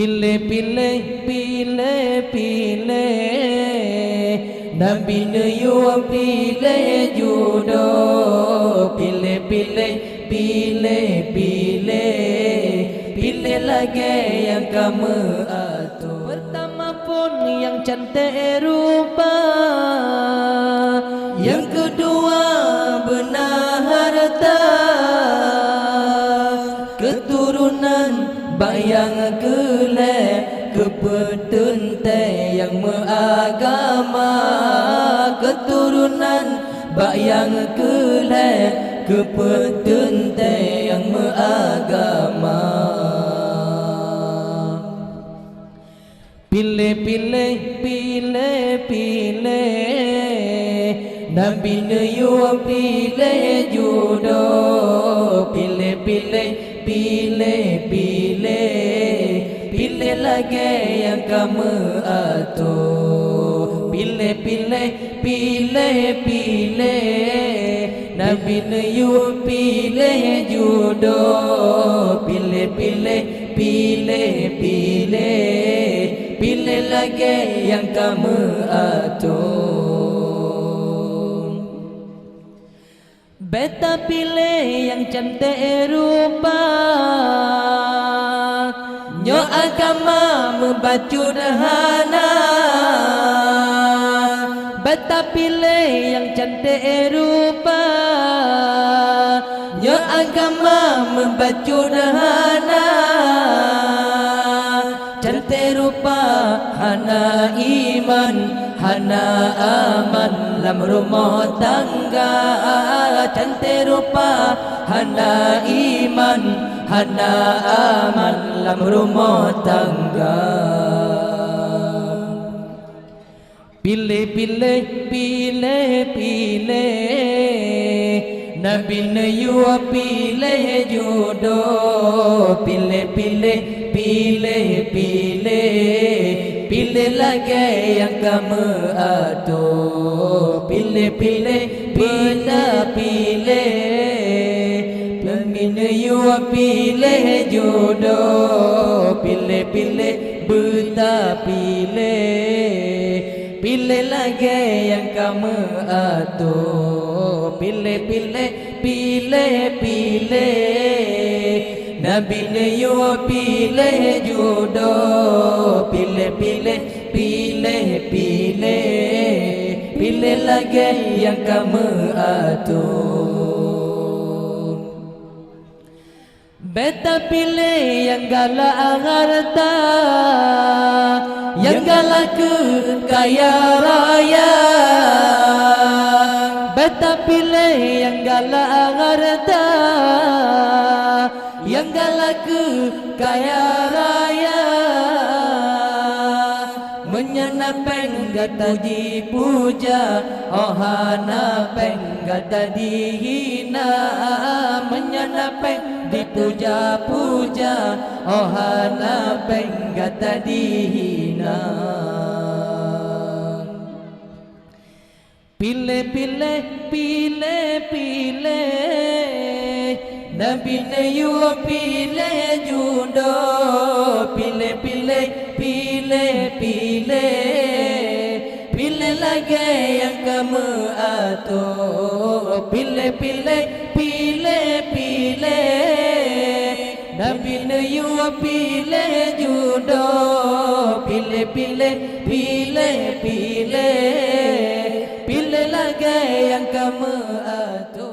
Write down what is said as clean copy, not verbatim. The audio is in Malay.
Pileh, pileh, pileh, pileh Nabi Nuyuh pileh Judo. Pileh, pileh, pileh, pileh Pileh lagi yang kamu atur. Pertama pun yang cantik rupa, yang kedua benar harta, keturunan bayang kelek, kepetentai yang beragama, keturunan bayang kelek, kepetentai yang beragama. Pileh, pileh, pileh, pileh Nabi Nuyuh pileh Judo. Pileh, pileh, pileh, pileh Pileh lagi yang kamu atur. Pileh, pileh, pileh, pileh Nabi Nuyuh pileh Judo. Pileh, pileh, pileh, pileh Pileh lagi yang kamu atur. Beta pilih yang cantik rupa, nyo agama membaca dahana. Beta pilih yang cantik rupa, nyo agama membaca dahana. Cantik rupa hana iman, hana aman dalam rumah tangga. Cantik rupa hana iman, hana aman dalam rumah tangga. Pilih, pilih, pilih, pilih Nabi Nuyuh pileh Judo. Pileh, pilih, pilih, pilih Pilih lagi yang kamu atur. Pilih, pilih, pilih, pilih Nabi Nuyuh pileh Judo. Pilih, pilih, beta pilih Pilih lagi yang kamu atur. Pilih, pilih, pilih, pilih Nabi Nuyuh pileh Judo. Pilih, pilih, pilih, pilih Pilih lagi yang kamu atur. Beta pilih yang galak harta, yang galak kaya raya. Beta pilih yang galak harta, yang galak kaya raya. Menyenapeng gata dipuja, ohana peng gata dihina. Menyenapeng dipuja-puja, ohana peng gata dihina. Pilih, pilih, pilih, pilih Nabi Nuyuh pileh Judo. Pilih, pilih, pilih, pilih Pilih lagi yang kamu atur. Pilih, pilih, pilih, pilih Nabi Nuyuh pileh Judo. Pilih, pilih, pilih, pilih Pilih lagi yang kamu atur.